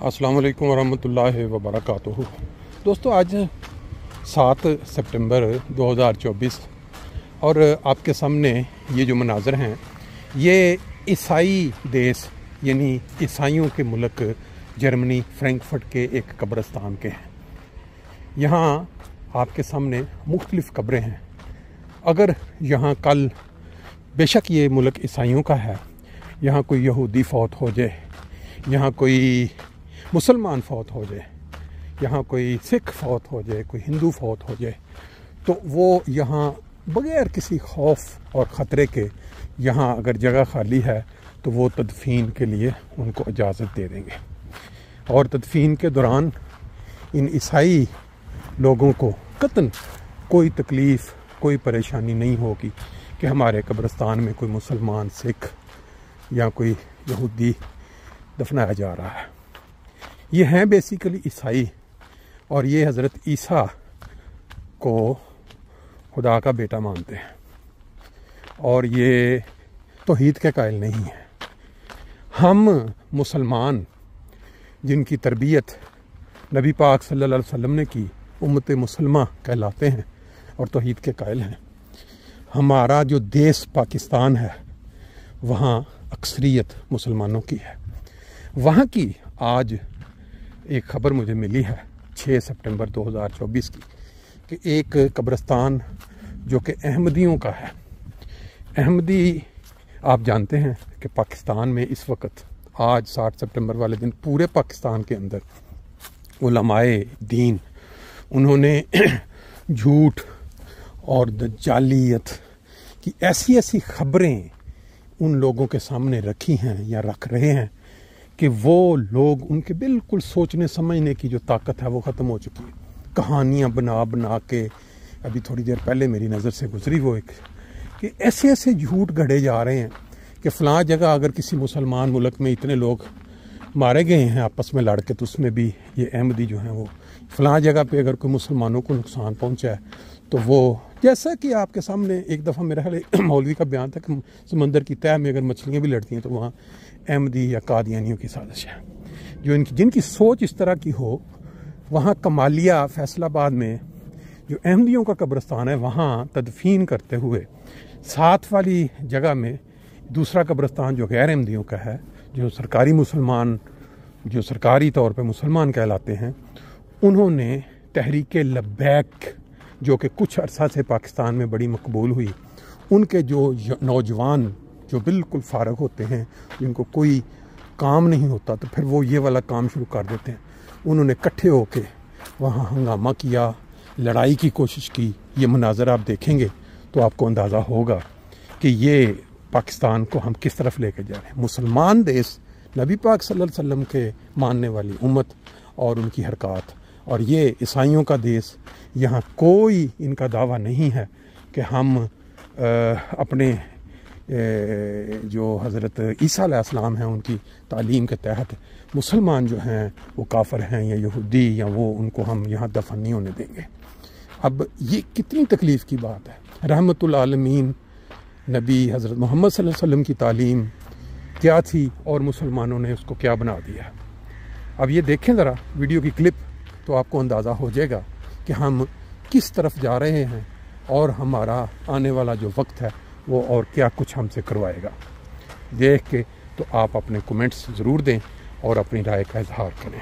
अस्सलाम वालेकुम वरहमतुल्लाहि वबरकातुहू। दोस्तों, आज 7 सितंबर 2024 और आपके सामने ये जो मनाज़र हैं ये ईसाई देश यानी ईसाइयों के मुल्क जर्मनी फ्रैंकफर्ट के एक कब्रिस्तान के हैं। यहाँ आपके सामने मुख्तलिफ़ कब्रें हैं। अगर यहाँ कल बेशक ये मुल्क ईसाइयों का है, यहाँ कोई यहूदी फ़ौत हो जाए, यहाँ कोई मुसलमान फ़ौत हो जाए, यहाँ कोई सिख फ़ौत हो जाए, कोई हिंदू फ़ौत हो जाए, तो वो यहाँ बग़ैर किसी खौफ और ख़तरे के यहाँ अगर जगह खाली है तो वो तदफीन के लिए उनको इजाज़त दे देंगे। और तदफीन के दौरान इन ईसाई लोगों को कतन कोई तकलीफ़, कोई परेशानी नहीं होगी कि हमारे कब्रिस्तान में कोई मुसलमान, सिख या कोई यहूदी दफनाया जा रहा है। ये हैं बेसिकली ईसाई, और ये हज़रत ईसा को खुदा का बेटा मानते हैं और ये तौहीद के कायल नहीं है। हम मुसलमान जिनकी तरबियत नबी पाक सल्लल्लाहु अलैहि वसल्लम ने की, उम्मत मुसलमा कहलाते हैं और तौहीद के कायल हैं। हमारा जो देश पाकिस्तान है वहाँ अक्सरियत मुसलमानों की है। वहाँ की आज एक ख़बर मुझे मिली है 6 सितंबर 2024 की कि एक कब्रिस्तान जो कि अहमदियों का है। अहमदी आप जानते हैं कि पाकिस्तान में इस वक्त आज 7 सितंबर वाले दिन पूरे पाकिस्तान के अंदर उलमाए दीन उन्होंने झूठ और दज्जालियत की ऐसी ऐसी ख़बरें उन लोगों के सामने रखी हैं या रख रहे हैं कि वो लोग, उनके बिल्कुल सोचने समझने की जो ताकत है वो ख़त्म हो चुकी है। कहानियाँ बना बना के, अभी थोड़ी देर पहले मेरी नज़र से गुजरी वो एक, कि ऐसे ऐसे झूठ गढ़े जा रहे हैं कि फ़लाँ जगह अगर किसी मुसलमान मुल्क में इतने लोग मारे गए हैं आपस में लड़ के, तो उसमें भी ये अहमदी जो हैं वो फ़लाँ जगह पे अगर कोई मुसलमानों को नुकसान पहुँचा है तो वो, जैसा कि आपके सामने एक दफ़ा मेरा ख्याल मौलवी का बयान था कि समंदर की तह में अगर मछलियाँ भी लड़ती हैं तो वहाँ अहमदी या कादियानियों की साजिश है। जो जिनकी सोच इस तरह की हो, वहाँ कमालिया फैसलाबाद में जो अहमदियों का कब्रिस्तान है वहाँ तदफीन करते हुए साथ वाली जगह में दूसरा कब्रिस्तान जो गैर अहमदियों का है, जो सरकारी मुसलमान, जो सरकारी तौर पे मुसलमान कहलाते हैं, उन्होंने तहरीक लब्बैक जो कि कुछ अरसा से पाकिस्तान में बड़ी मकबूल हुई, उनके जो नौजवान जो बिल्कुल फारग होते हैं, जिनको कोई काम नहीं होता, तो फिर वो ये वाला काम शुरू कर देते हैं। उन्होंने इकट्ठे होके वहाँ हंगामा किया, लड़ाई की कोशिश की। ये मनाज़र आप देखेंगे तो आपको अंदाज़ा होगा कि ये पाकिस्तान को हम किस तरफ लेके जा रहे हैं। मुसलमान देश, नबी पाक सल्लल्लाहु अलैहि वसल्लम के मानने वाली उम्मत और उनकी हरकत, और ये ईसाइयों का देश। यहाँ कोई इनका दावा नहीं है कि हम अपने जो हज़रत ईसा अलैहिस्सलाम हैं उनकी तालीम के तहत मुसलमान जो हैं वो काफ़िर हैं या यहूदी या वो, उनको हम यहाँ दफन नहीं होने देंगे। अब ये कितनी तकलीफ़ की बात है। रहमतुल आलमीन नबी हज़रत मोहम्मद सल्लल्लाहु अलैहि वसल्लम की तालीम क्या थी और मुसलमानों ने उसको क्या बना दिया। अब ये देखें ज़रा वीडियो की क्लिप, तो आपको अंदाज़ा हो जाएगा कि हम किस तरफ जा रहे हैं और हमारा आने वाला जो वक्त है वो और क्या कुछ हमसे करवाएगा। देख के तो आप अपने कमेंट्स ज़रूर दें और अपनी राय का इजहार करें।